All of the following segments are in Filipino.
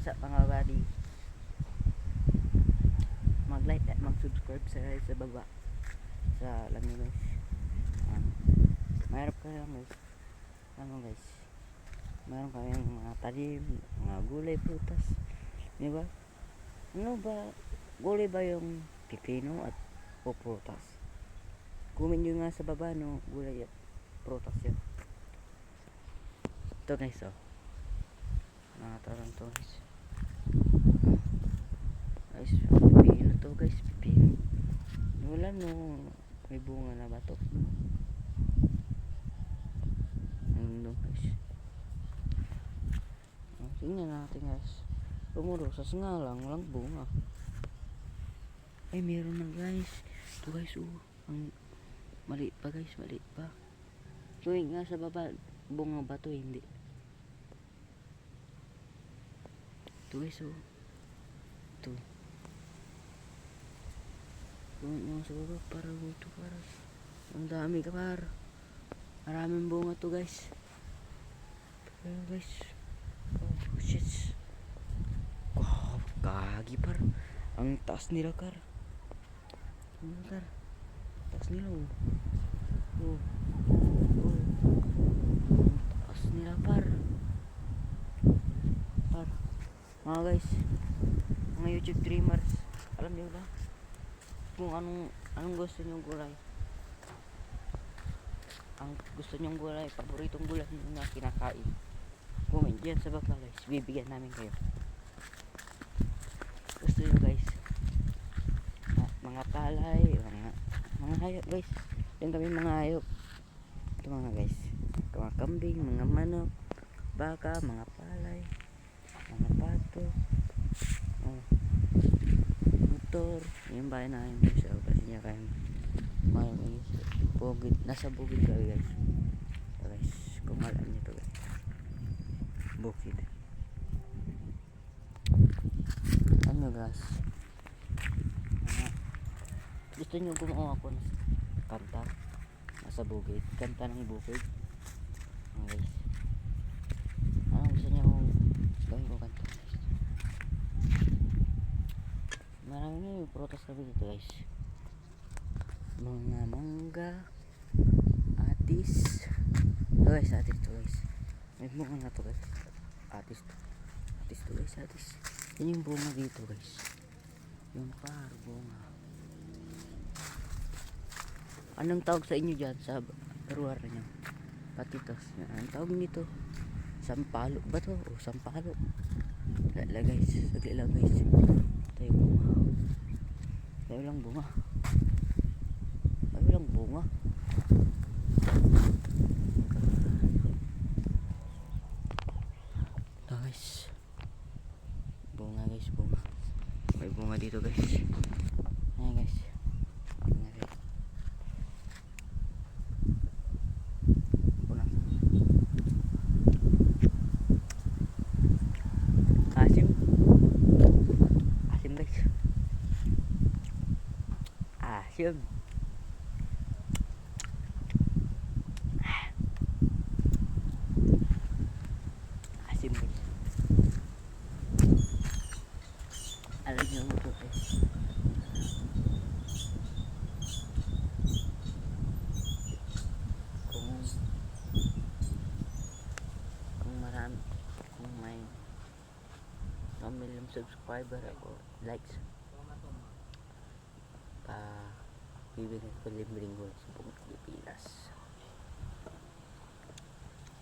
sa mga buddy, mag-like at mag-subscribe sa baba sa alam nyo guys. Mayroon kayo guys, guys, mayroon kayong mga talim, mga gulay, prutas, di ba? Ano ba gulay ba yung pipino at o prutas? Comment nyo nga sa baba no, gulay at prutas yun. Ito guys, oh, mga tarantong guys. Guys, pipino to guys, pipino. Wala no, may bunga na ba to? Ano guys? Tingnan natin guys. Rumurusas nga lang, walang bunga. Ay, meron na guys. Ito guys, ang maliit pa guys, maliit pa. So nga sa baba, bunga ba to? Hindi. Ito guys, ito. Bunga nyo sa baba, para ito, para. Ang dami ka par. Maraming bunga to guys. Pero guys, oh shit. Wow, kagi par. Ang taas nila kar. Ano kar? Taas nila oh. Ang taas nila par. Mga guys, mga YouTube streamers, alam niyo ba kung anong gusto nyong gulay? Ang gusto nyong gulay, paboritong gulay na kinakain, comment dyan sa baba guys, bibigyan namin kayo. Gusto nyo guys mga palay, mga hayop guys, yung kami mga hayop. Ito mga guys, mga kambing, mga manok, baka, mga palay, mga pato, motor. Yung bahay na yun guys, kasi niya kayo bukid, nasa bukid kami guys. So guys, kung alam nyo to guys, bukid. Ano guys, gusto nyo gumawa ako ng kanta nasa bukid, kanta ng bukid guys? Ano gusto nyo gawin ko kanta guys? Marami na yung prutas kami dito guys, mga mangga, atis. Ito guys, atis to guys, may bunga na to guys. Atis to guys, atis. Yan yung bunga dito guys, yung par bunga. Anong tawag sa inyo dyan sa lugar nyo? Patitos. Anong tawag nito? Sampalo ba to? O sampalo? Lala guys, sagli lang guys. Tayo bunga. Tayo lang bunga. Tayo lang bunga. Ito guys, bunga guys, bunga. May bunga dito guys. Ayan guys, bunga guys. Asim. Asim guys. Asim. Asim guys. Alam nyo mo to guys, kung marami, kung may 1 million subscriber ako, likes, bibigyan ko libreng gulay sa buong Pilipinas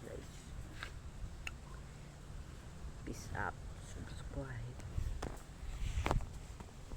guys. Peace out, subscribe.